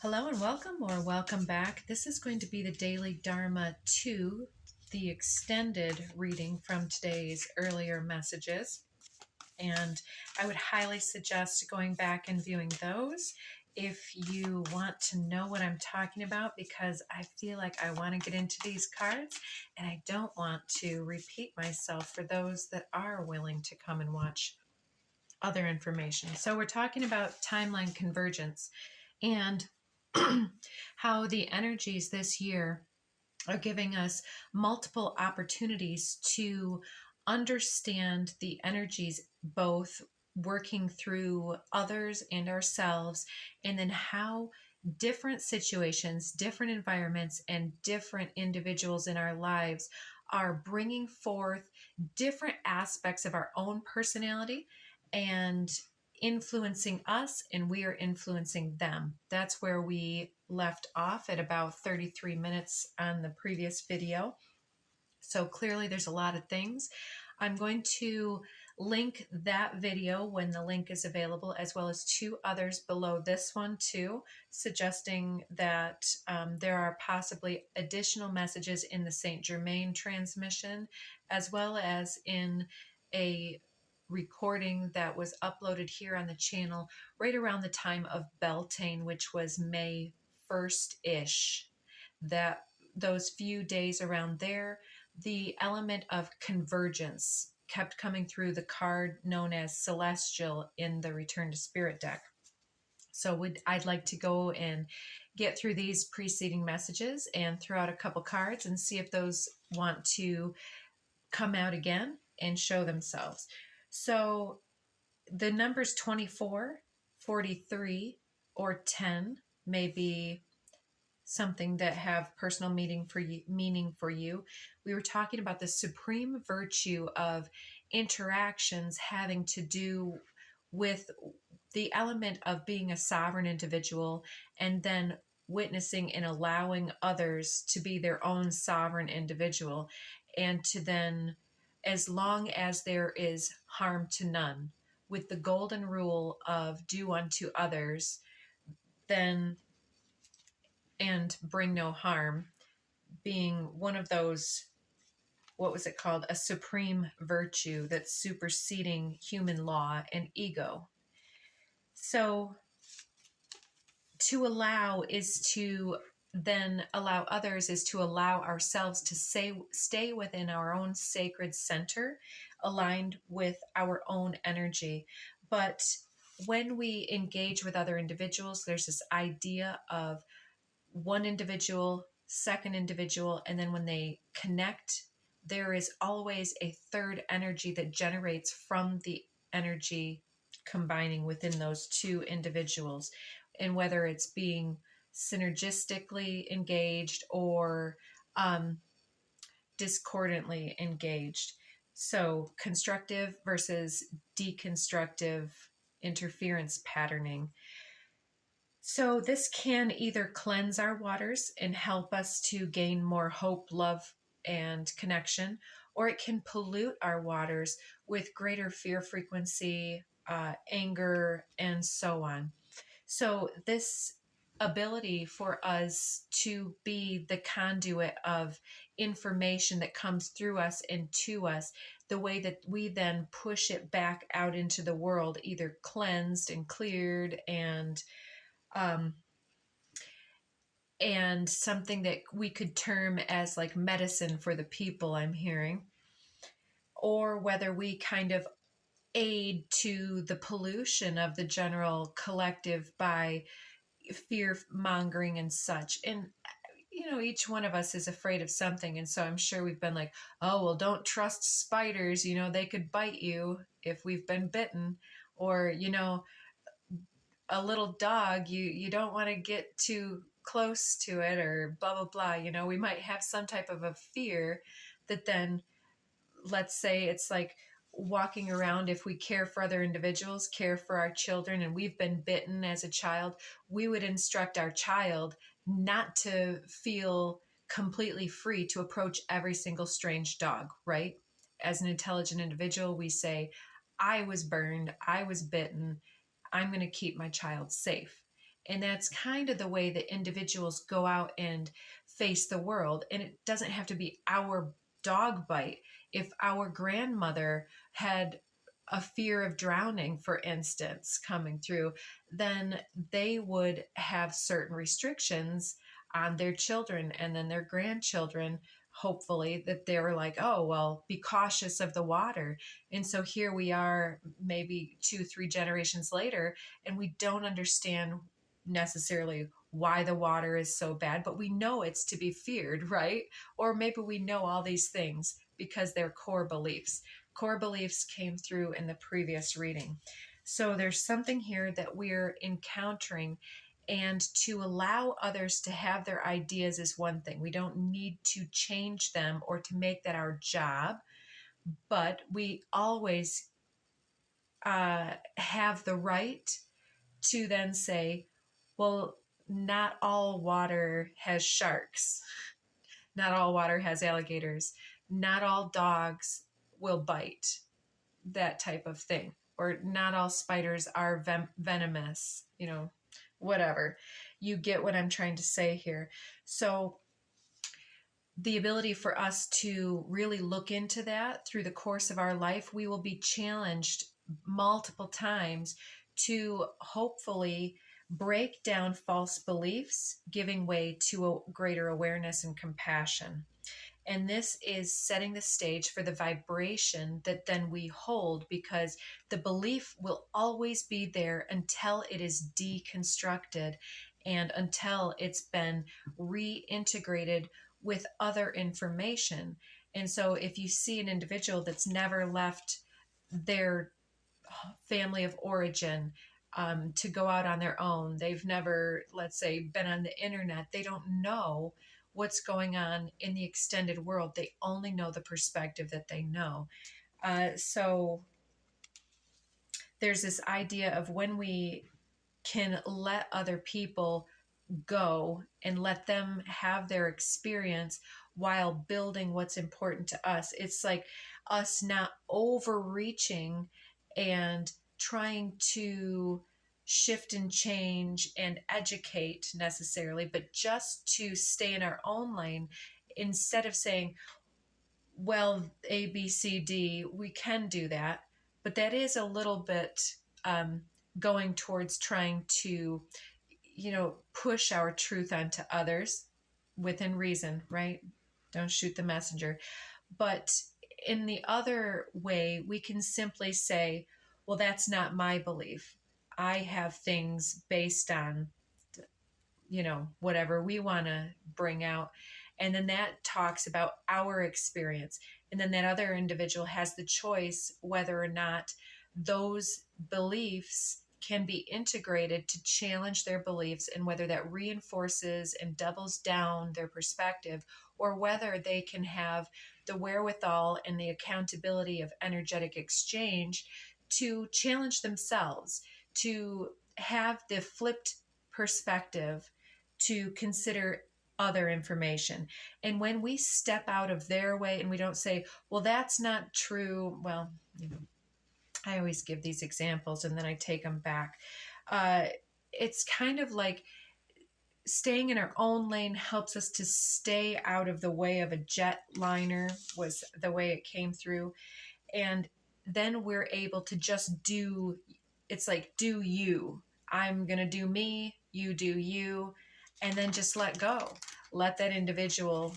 Hello and welcome, or welcome back. This is going to be the daily Dharma2, the extended reading from today's earlier messages. And I would highly suggest going back and viewing those if you want to know what I'm talking about, because I feel like I want to get into these cards and I don't want to repeat myself for those that are willing to come and watch other information. So we're talking about timeline convergence and how the energies this year are giving us multiple opportunities to understand the energies, both working through others and ourselves, and then how different situations, different environments, and different individuals in our lives are bringing forth different aspects of our own personality and influencing us, and we are influencing them. That's where we left off at about 33 minutes on the previous video. So clearly there's a lot of things. I'm going to link that video when the link is available, as well as two others below this one too, suggesting that there are possibly additional messages in the Saint Germain transmission, as well as in a recording that was uploaded here on the channel right around the time of Beltane, which was May 1st-ish. That those few days around there, the element of convergence kept coming through the card known as Celestial in the Return to Spirit deck. So I'd like to go and get through these preceding messages and throw out a couple cards and see if those want to come out again and show themselves. So the numbers 24, 43, or 10 may be something that have personal meaning for you. We were talking about the supreme virtue of interactions having to do with the element of being a sovereign individual, and then witnessing and allowing others to be their own sovereign individual, and to then, as long as there is harm to none, with the golden rule of do unto others, then and bring no harm, being one of those, what was it called? A supreme virtue that's superseding human law and ego. So to allow is to then allow others, is to allow ourselves to stay within our own sacred center, aligned with our own energy. But when we engage with other individuals, there's this idea of one individual, second individual, and then when they connect, there is always a third energy that generates from the energy combining within those two individuals. And whether it's being synergistically engaged or discordantly engaged. So constructive versus deconstructive interference patterning. So this can either cleanse our waters and help us to gain more hope, love, and connection, or it can pollute our waters with greater fear frequency, anger, and so on. So this ability for us to be the conduit of information that comes through us and to us, the way that we then push it back out into the world, either cleansed and cleared and something that we could term as like medicine for the people, I'm hearing, or whether we kind of aid to the pollution of the general collective by fear mongering and such. And each one of us is afraid of something, and so I'm sure we've been like, oh well, don't trust spiders, they could bite you if we've been bitten, or a little dog, you don't want to get too close to it, or blah blah blah. We might have some type of a fear that then, let's say it's like walking around, if we care for other individuals, care for our children, and we've been bitten as a child, we would instruct our child not to feel completely free to approach every single strange dog, right? As an intelligent individual, we say, I was burned, I was bitten, I'm going to keep my child safe. And that's kind of the way that individuals go out and face the world. And it doesn't have to be our dog bite. If our grandmother had a fear of drowning, for instance, coming through, then they would have certain restrictions on their children and then their grandchildren, hopefully, that they're like, oh, well, be cautious of the water. And so here we are, maybe 2, 3 generations later, and we don't understand necessarily why the water is so bad, but we know it's to be feared, right? Or maybe we know all these things because they're core beliefs. Core beliefs came through in the previous reading. So there's something here that we're encountering, and to allow others to have their ideas is one thing. We don't need to change them or to make that our job, but we always have the right to then say, well, not all water has sharks. Not all water has alligators. Not all dogs will bite, that type of thing. Or not all spiders are venomous, whatever. You get what I'm trying to say here. So the ability for us to really look into that through the course of our life, we will be challenged multiple times to hopefully break down false beliefs, giving way to a greater awareness and compassion. And this is setting the stage for the vibration that then we hold, because the belief will always be there until it is deconstructed and until it's been reintegrated with other information. And so if you see an individual that's never left their family of origin, to go out on their own, they've never, let's say, been on the internet, they don't know what's going on in the extended world. They only know the perspective that they know. So there's this idea of when we can let other people go and let them have their experience while building what's important to us. It's like us not overreaching and trying to shift and change and educate necessarily, but just to stay in our own lane instead of saying, well, A, B, C, D, we can do that. But that is a little bit going towards trying to, push our truth onto others within reason, right? Don't shoot the messenger. But in the other way, we can simply say, well, that's not my belief. I have things based on, whatever we want to bring out. And then that talks about our experience. And then that other individual has the choice whether or not those beliefs can be integrated to challenge their beliefs, and whether that reinforces and doubles down their perspective, or whether they can have the wherewithal and the accountability of energetic exchange to challenge themselves, to have the flipped perspective, to consider other information. And when we step out of their way and we don't say, well, that's not true. Well, I always give these examples and then I take them back. It's kind of like staying in our own lane helps us to stay out of the way of a jetliner, was the way it came through. And then we're able to just do, it's like, do you. I'm going to do me, you do you, and then just let go. Let that individual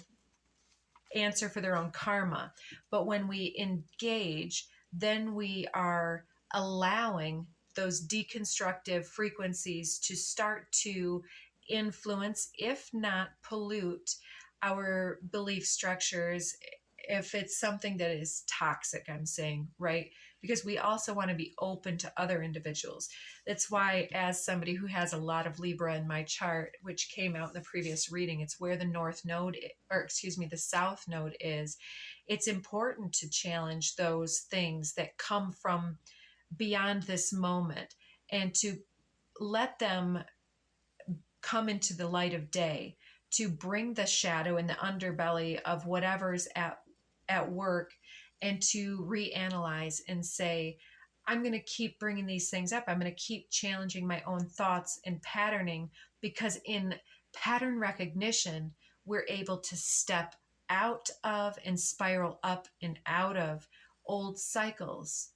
answer for their own karma. But when we engage, then we are allowing those deconstructive frequencies to start to influence, if not pollute, our belief structures. If it's something that is toxic, I'm saying, right? Because we also want to be open to other individuals. That's why, as somebody who has a lot of Libra in my chart, which came out in the previous reading, it's where the the South Node is. It's important to challenge those things that come from beyond this moment and to let them come into the light of day, to bring the shadow and the underbelly of whatever's at work, and to reanalyze and say, I'm going to keep bringing these things up. I'm going to keep challenging my own thoughts and patterning, because in pattern recognition, we're able to step out of and spiral up and out of old cycles.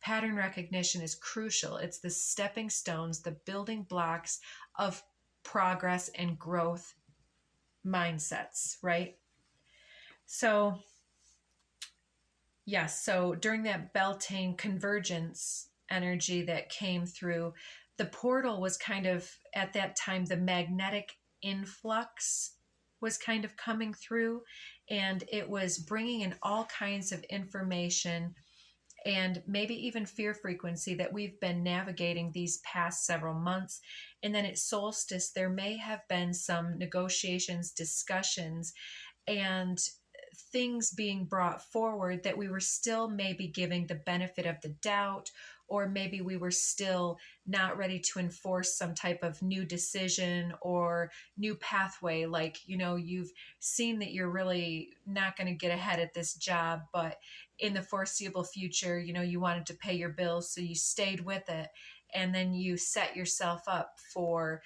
Pattern recognition is crucial. It's the stepping stones, the building blocks of progress and growth mindsets, right? So, yes, so during that Beltane convergence energy that came through, the portal was kind of, at that time, the magnetic influx was kind of coming through, and it was bringing in all kinds of information and maybe even fear frequency that we've been navigating these past several months. And then at solstice, there may have been some negotiations, discussions, and things being brought forward that we were still maybe giving the benefit of the doubt, or maybe we were still not ready to enforce some type of new decision or new pathway. Like, you've seen that you're really not going to get ahead at this job, but in the foreseeable future, you wanted to pay your bills, so you stayed with it. And then you set yourself up for,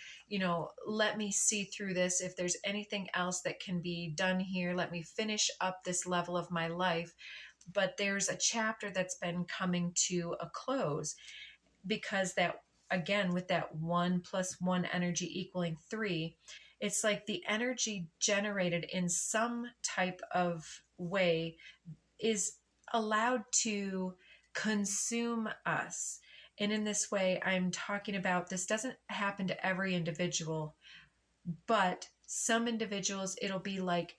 let me see through this. If there's anything else that can be done here, let me finish up this level of my life. But there's a chapter that's been coming to a close, because that, again, with that 1 + 1 energy equaling 3, it's like the energy generated in some type of way is allowed to consume us. And in this way, I'm talking about, this doesn't happen to every individual, but some individuals, it'll be like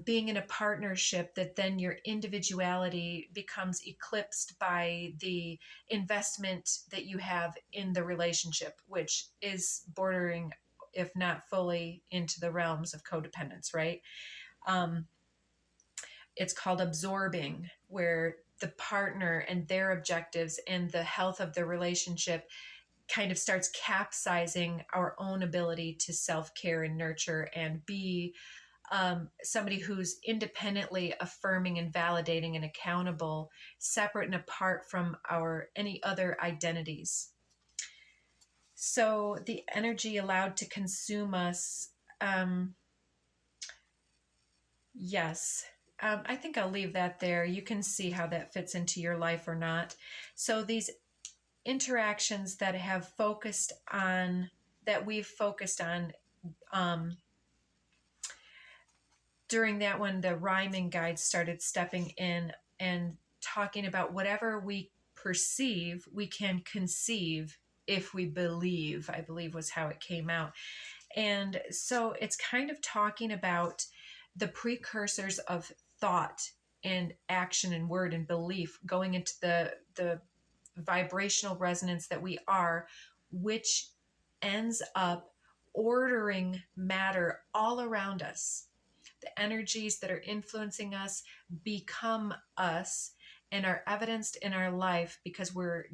being in a partnership, that then your individuality becomes eclipsed by the investment that you have in the relationship, which is bordering, if not fully, into the realms of codependence, right? It's called absorbing, where the partner and their objectives and the health of the relationship kind of starts capsizing our own ability to self-care and nurture and be somebody who's independently affirming and validating and accountable, separate and apart from our any other identities. So the energy allowed to consume us, yes. I think I'll leave that there. You can see how that fits into your life or not. So these interactions that we've focused on, during that one, the rhyming guide started stepping in and talking about whatever we perceive, we can conceive if we believe, I believe was how it came out. And so it's kind of talking about the precursors of thought and action and word and belief going into the vibrational resonance that we are, which ends up ordering matter all around us. The energies that are influencing us become us and are evidenced in our life, because we're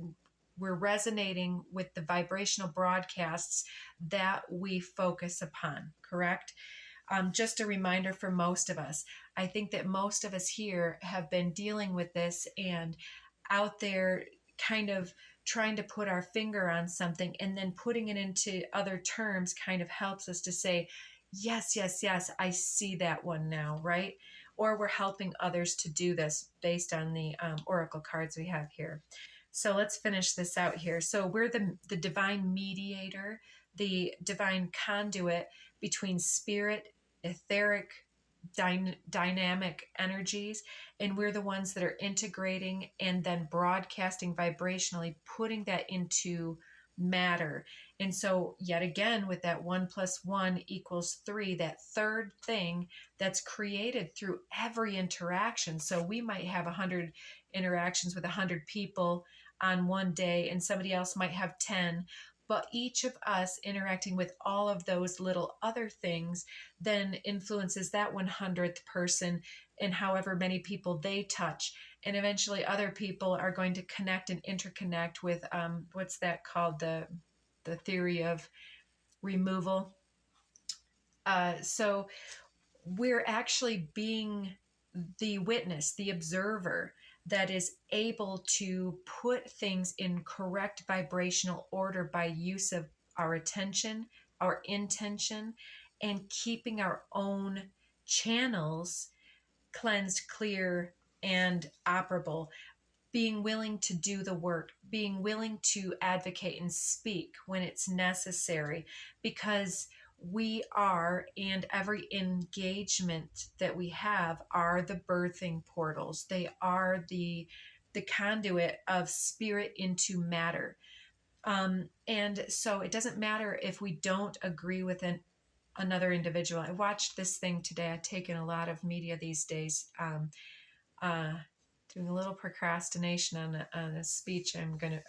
resonating with the vibrational broadcasts that we focus upon, correct? Just a reminder for most of us. I think that most of us here have been dealing with this and out there kind of trying to put our finger on something, and then putting it into other terms kind of helps us to say, yes, yes, yes, I see that one now, right? Or we're helping others to do this based on the oracle cards we have here. So let's finish this out here. So we're the divine mediator, the divine conduit between spirit, etheric, dynamic energies, and we're the ones that are integrating and then broadcasting vibrationally, putting that into matter. And so yet again, with that 1 + 1 = 3, that third thing that's created through every interaction. So we might have 100 interactions with 100 people on one day, and somebody else might have 10, but each of us interacting with all of those little other things then influences that 100th person and however many people they touch. And eventually other people are going to connect and interconnect with, what's that called? The theory of removal. So we're actually being the witness, the observer that is able to put things in correct vibrational order by use of our attention, our intention, and keeping our own channels cleansed, clear, and operable, being willing to do the work, being willing to advocate and speak when it's necessary, because we are, and every engagement that we have are the birthing portals. They are the conduit of spirit into matter. And so it doesn't matter if we don't agree with another individual. I watched this thing today. I've taken a lot of media these days. Uh, Doing a little procrastination on a speech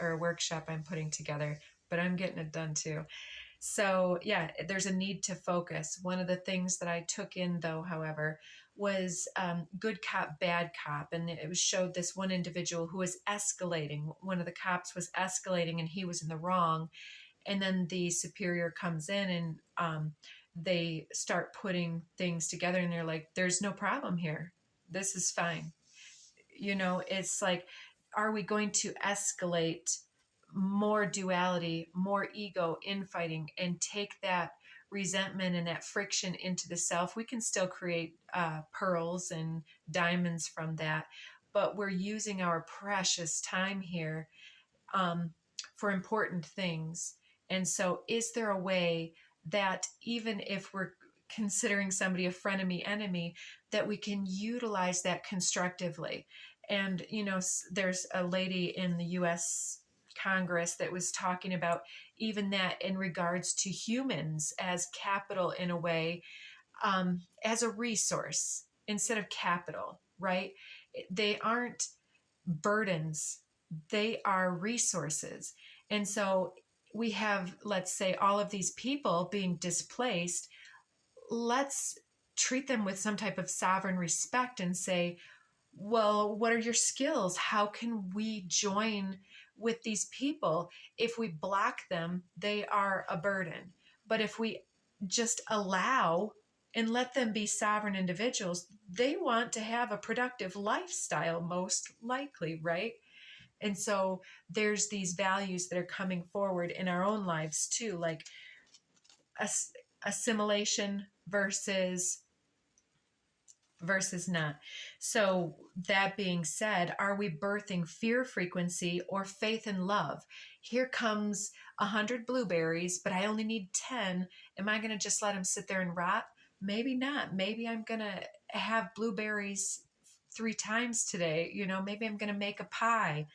or a workshop I'm putting together, but I'm getting it done too. So yeah, there's a need to focus. One of the things that I took in though, however, was good cop, bad cop. And it was showed this one individual who was escalating. One of the cops was escalating and he was in the wrong. And then the superior comes in and they start putting things together and they're like, there's no problem here. This is fine. It's like, are we going to escalate more duality, more ego, infighting, and take that resentment and that friction into the self? We can still create pearls and diamonds from that, but we're using our precious time here for important things. And so, is there a way that even if we're considering somebody a frenemy, enemy, that we can utilize that constructively? And, there's a lady in the US Congress that was talking about even that in regards to humans as capital in a way, as a resource instead of capital, right? They aren't burdens, they are resources. And so we have, let's say, all of these people being displaced. Let's treat them with some type of sovereign respect and say, well, what are your skills? How can we join with these people? If we block them, they are a burden. But if we just allow and let them be sovereign individuals, they want to have a productive lifestyle, most likely, right? And so there's these values that are coming forward in our own lives too, like assimilation versus not. So that being said, are we birthing fear frequency or faith and love? Here comes 100 blueberries, but I only need 10. Am I going to just let them sit there and rot? Maybe not. Maybe I'm going to have blueberries 3 times today. Maybe I'm going to make a pie.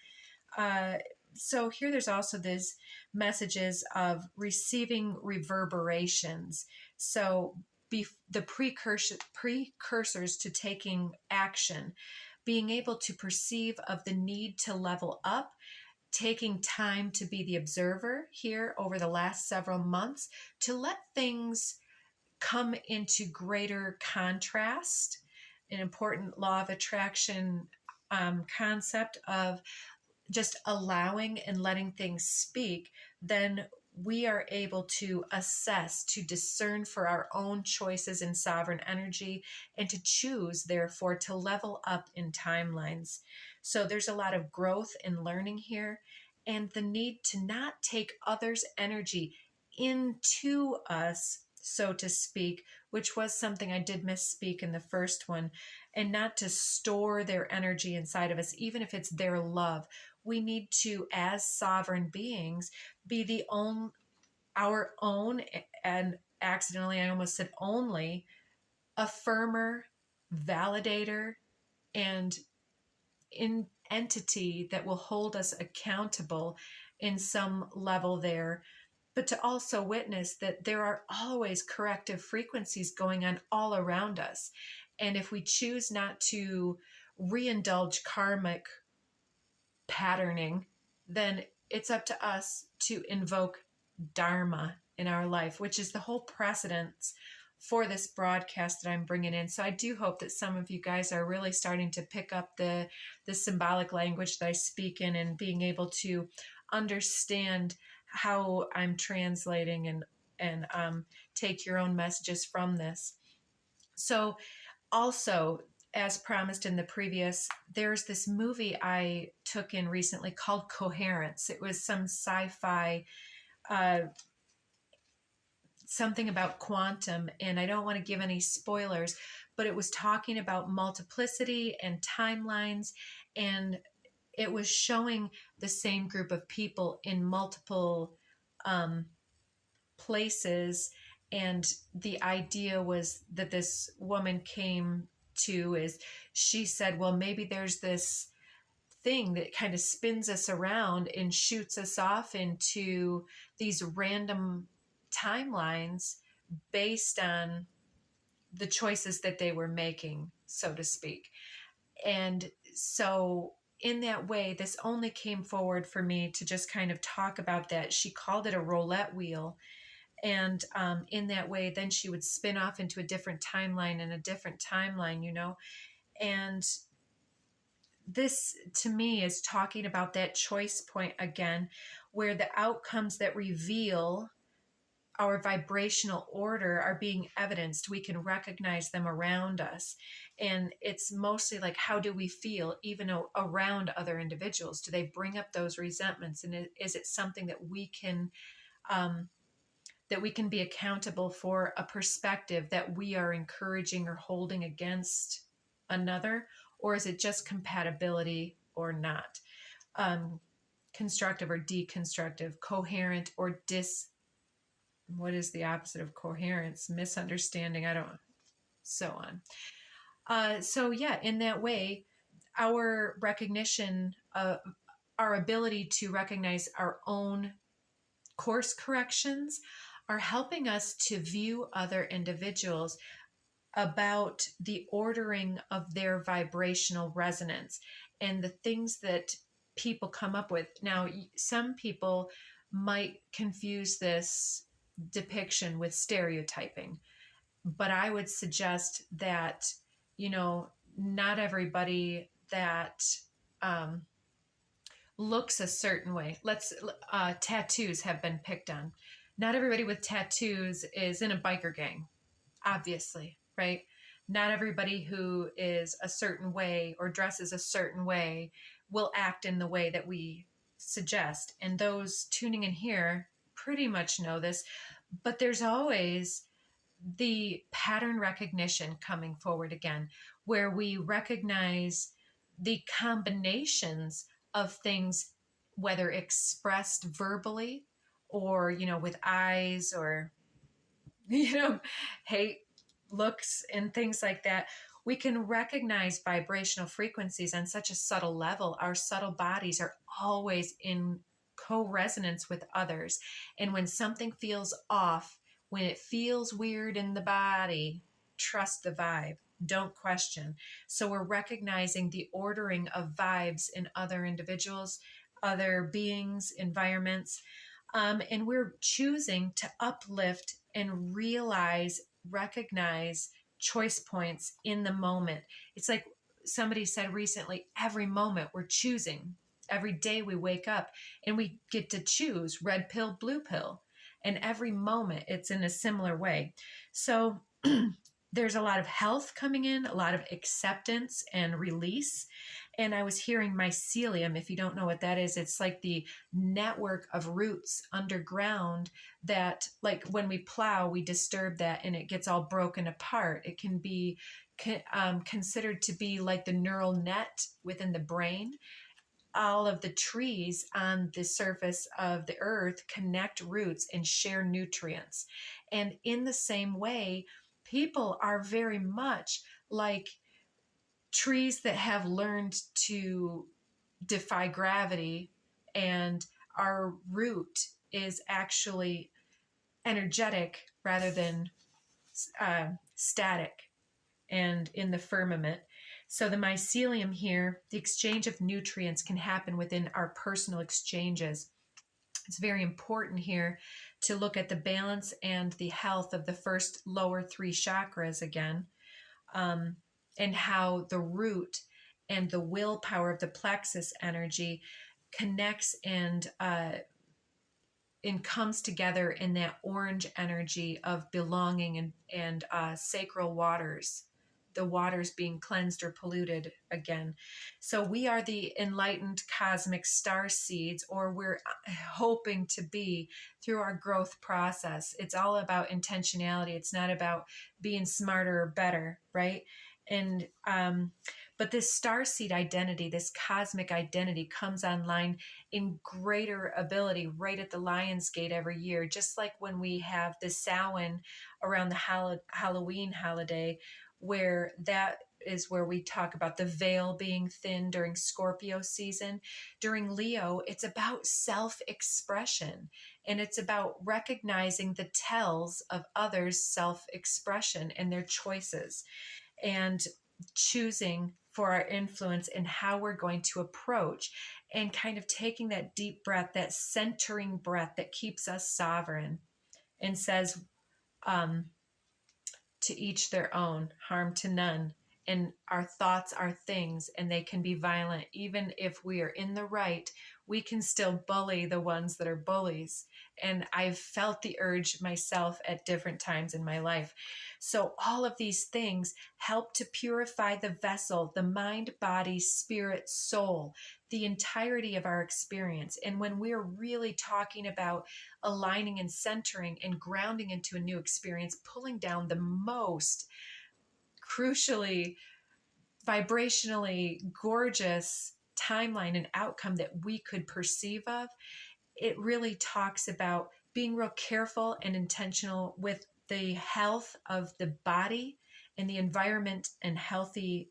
So here there's also these messages of receiving reverberations. So the precursors to taking action, being able to perceive of the need to level up, taking time to be the observer here over the last several months, to let things come into greater contrast. An important law of attraction concept of just allowing and letting things speak, then we are able to assess, to discern for our own choices in sovereign energy, and to choose, therefore, to level up in timelines. So there's a lot of growth and learning here, and the need to not take others' energy into us, so to speak, which was something I did misspeak in the first one, and not to store their energy inside of us, even if it's their love. We need to, as sovereign beings, be our own, and accidentally I almost said only, affirmer, validator, and entity that will hold us accountable in some level there, but to also witness that there are always corrective frequencies going on all around us. And if we choose not to reindulge karmic patterning, then it's up to us to invoke Dharma in our life, which is the whole precedence for this broadcast that I'm bringing in. So I do hope that some of you guys are really starting to pick up the symbolic language that I speak in, and being able to understand how I'm translating and take your own messages from this. So also, as promised in the previous, there's this movie I took in recently called Coherence. It was some sci-fi, uh, something about quantum, and I don't want to give any spoilers, but it was talking about multiplicity and timelines, and it was showing the same group of people in multiple um, places. And the idea was that this woman came to is she said, well, maybe there's this thing that kind of spins us around and shoots us off into these random timelines based on the choices that they were making, so to speak. And so, in that way, this only came forward for me to just kind of talk about that. She called it a roulette wheel. And in that way, then she would spin off into a different timeline and a different timeline, you know. And this to me is talking about that choice point again, where the outcomes that reveal our vibrational order are being evidenced. We can recognize them around us. And it's mostly like, how do we feel even around other individuals? Do they bring up those resentments? And is it something um, that we can be accountable for, a perspective that we are encouraging or holding against another? Or is it just compatibility or not? Constructive or deconstructive, coherent or what is the opposite of coherence? Misunderstanding, I don't, so on. So yeah, in that way, our recognition, our ability to recognize our own course corrections are helping us to view other individuals about the ordering of their vibrational resonance and the things that people come up with. Now, some people might confuse this depiction with stereotyping, but I would suggest that, you know, not everybody that um, looks a certain way. Tattoos have been picked on. Not everybody with tattoos is in a biker gang, obviously, right? Not everybody who is a certain way or dresses a certain way will act in the way that we suggest. And those tuning in here pretty much know this, but there's always the pattern recognition coming forward again, where we recognize the combinations of things, whether expressed verbally or, you know, with eyes or, you know, hate looks and things like that. We can recognize vibrational frequencies on such a subtle level. Our subtle bodies are always in co-resonance with others. And when something feels off, when it feels weird in the body, trust the vibe. Don't question. So we're recognizing the ordering of vibes in other individuals, other beings, environments. And we're choosing to uplift and recognize choice points in the moment. It's like somebody said recently, every moment we're choosing. Every day we wake up and we get to choose red pill, blue pill. And every moment it's in a similar way. So there's a lot of health coming in, a lot of acceptance and release. And I was hearing mycelium. If you don't know what that is, it's like the network of roots underground that, like when we plow, we disturb that and it gets all broken apart. It can be considered to be like the neural net within the brain. All of the trees on the surface of the earth connect roots and share nutrients. And in the same way, people are very much like trees that have learned to defy gravity, and our root is actually energetic rather than static and in the firmament. So the mycelium here, the exchange of nutrients can happen within our personal exchanges. It's very important here to look at the balance and the health of the first lower three chakras again, and how the root and the willpower of the plexus energy connects and comes together in that orange energy of belonging and sacral waters the waters being cleansed or polluted again. So we are the enlightened cosmic star seeds, or we're hoping to be through our growth process. It's all about intentionality. It's not about being smarter or better, right? And but this starseed identity, this cosmic identity, comes online in greater ability right at the Lion's Gate every year. Just like when we have the Samhain around the Halloween holiday, where that is where we talk about the veil being thin during Scorpio season. During Leo, it's about self-expression, and it's about recognizing the tells of others' self-expression and their choices, and choosing for our influence and how we're going to approach, and kind of taking that deep breath, that centering breath that keeps us sovereign, and says, to each their own, harm to none. And our thoughts are things, and they can be violent. Even if we are in the right, we can still bully the ones that are bullies. And I've felt the urge myself at different times in my life. So all of these things help to purify the vessel, the mind, body, spirit, soul, the entirety of our experience. And when we're really talking about aligning and centering and grounding into a new experience, pulling down the most crucially, vibrationally gorgeous timeline and outcome that we could perceive of, it really talks about being real careful and intentional with the health of the body and the environment and healthy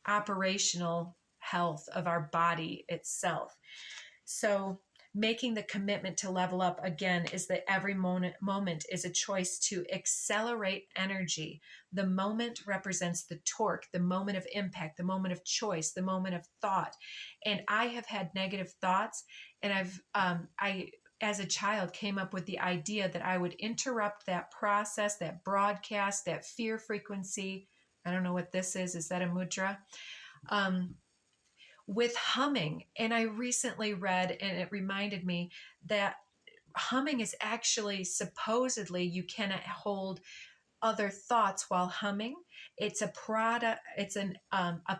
operational health of our body itself. So making the commitment to level up again is that every moment is a choice to accelerate energy. The moment represents the torque, the moment of impact, the moment of choice, the moment of thought. And I have had negative thoughts, and I as a child came up with the idea that I would interrupt that process, that broadcast, that fear frequency. I don't know what this is. Is that a mudra? With humming. And I recently read, and it reminded me that humming is actually, supposedly, you cannot hold other thoughts while humming. It's a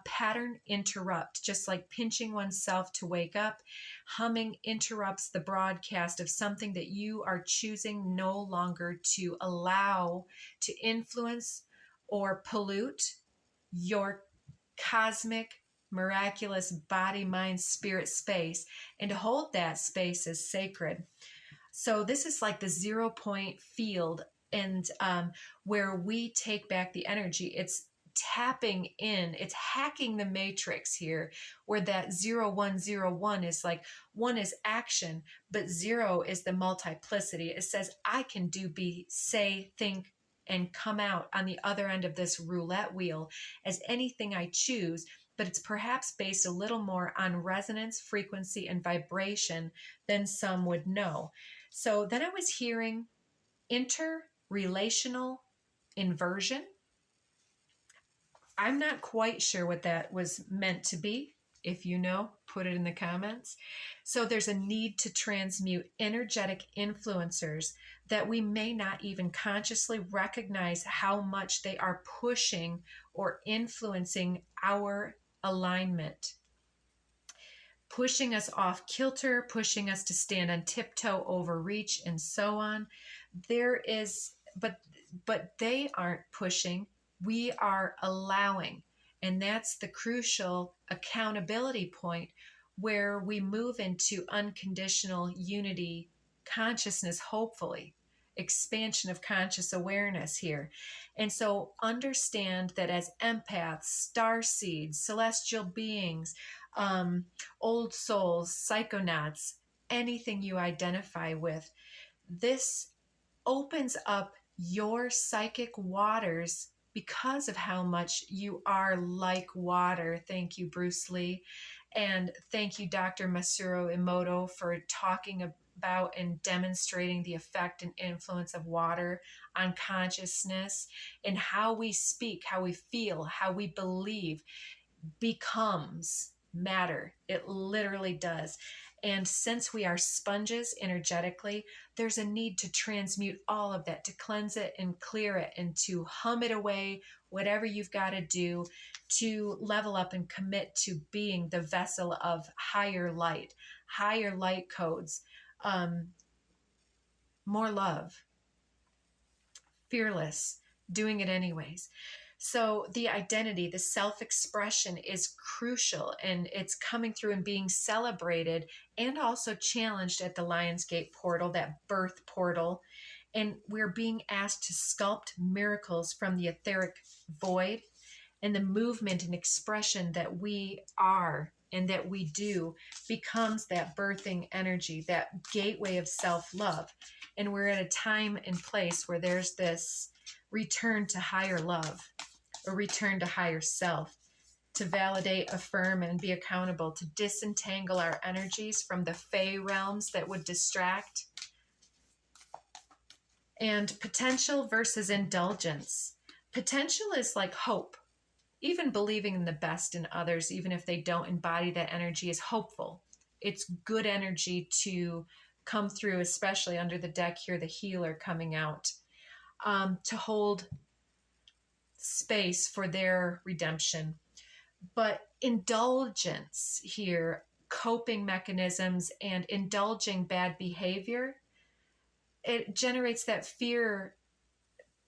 pattern interrupt, just like pinching oneself to wake up. Humming interrupts the broadcast of something that you are choosing no longer to allow to influence or pollute your cosmic, miraculous body, mind, spirit space, and to hold that space as sacred. So this is like the 0 point field, and where we take back the energy. It's tapping in, it's hacking the matrix here, where that 0101 is like, one is action, but 0 is the multiplicity. It says I can do, be, say, think, and come out on the other end of this roulette wheel as anything I choose, but it's perhaps based a little more on resonance, frequency, and vibration than some would know. So then I was hearing interrelational inversion. I'm not quite sure what that was meant to be. If you know, put it in the comments. So there's a need to transmute energetic influencers that we may not even consciously recognize how much they are pushing or influencing our alignment, pushing us off kilter, pushing us to stand on tiptoe, overreach, and so on. But they aren't pushing. We are allowing. And that's the crucial accountability point, where we move into unconditional unity consciousness, hopefully expansion of conscious awareness here. And so understand that as empaths, star seeds, celestial beings, old souls, psychonauts, anything you identify with, this opens up your psychic waters because of how much you are like water. Thank you, Bruce Lee. And thank you, Dr. Masaru Emoto, for talking about and demonstrating the effect and influence of water on consciousness, and how we speak, how we feel, how we believe becomes matter. It literally does. And since we are sponges energetically, there's a need to transmute all of that, to cleanse it and clear it and to hum it away, whatever you've got to do to level up and commit to being the vessel of higher light codes, more love, fearless, doing it anyways. So the identity, the self-expression is crucial, and it's coming through and being celebrated and also challenged at the Lionsgate portal, that birth portal. And we're being asked to sculpt miracles from the etheric void, and the movement and expression that we are and that we do becomes that birthing energy, that gateway of self-love. And we're at a time and place where there's this return to higher love, a return to higher self, to validate, affirm, and be accountable, to disentangle our energies from the fey realms that would distract. And potential versus indulgence. Potential is like hope. Even believing in the best in others, even if they don't embody that energy, is hopeful. It's good energy to come through, especially under the deck here, the healer coming out, to hold space for their redemption. But indulgence here, coping mechanisms and indulging bad behavior, it generates that fear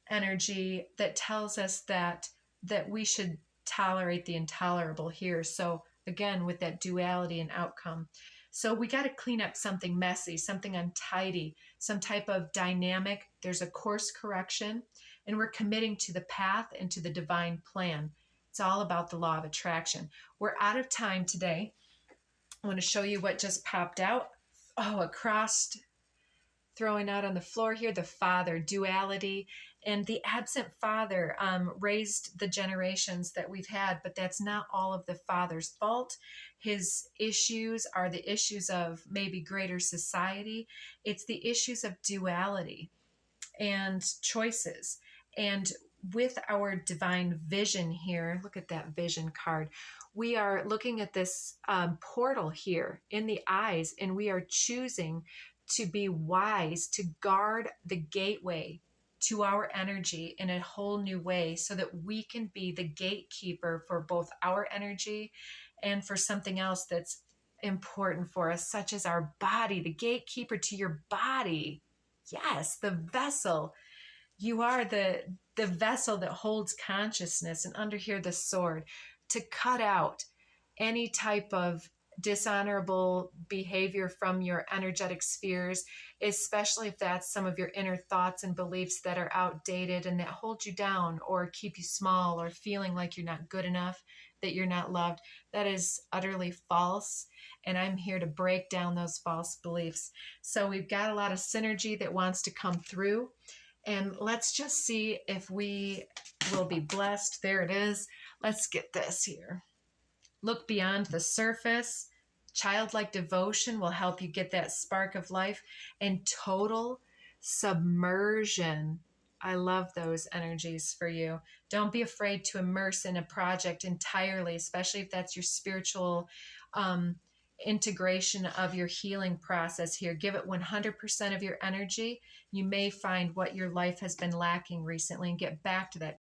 energy that tells us that we should tolerate the intolerable here. So again, with that duality and outcome. So we got to clean up something messy, something untidy, some type of dynamic. There's a course correction, and we're committing to the path and to the divine plan. It's all about the law of attraction. We're out of time today. I want to show you what just popped out. Oh, a cross throwing out on the floor here, the father, duality, and the absent father raised the generations that we've had, but that's not all of the father's fault. His issues are the issues of maybe greater society. It's the issues of duality and choices. And with our divine vision here, look at that vision card. We are looking at this portal here in the eyes, and we are choosing to be wise, to guard the gateway to our energy in a whole new way, so that we can be the gatekeeper for both our energy and for something else that's important for us, such as our body, the gatekeeper to your body. Yes, the vessel. You are the vessel that holds consciousness, and under here the sword, to cut out any type of dishonorable behavior from your energetic spheres, especially if that's some of your inner thoughts and beliefs that are outdated and that hold you down or keep you small, or feeling like you're not good enough, that you're not loved. That is utterly false, and I'm here to break down those false beliefs. So we've got a lot of synergy that wants to come through, and let's just see if we will be blessed. There it is. Let's get this here. Look beyond the surface. Childlike devotion will help you get that spark of life, and total submersion. I love those energies for you. Don't be afraid to immerse in a project entirely, especially if that's your spiritual integration of your healing process here. Give it 100% of your energy. You may find what your life has been lacking recently and get back to that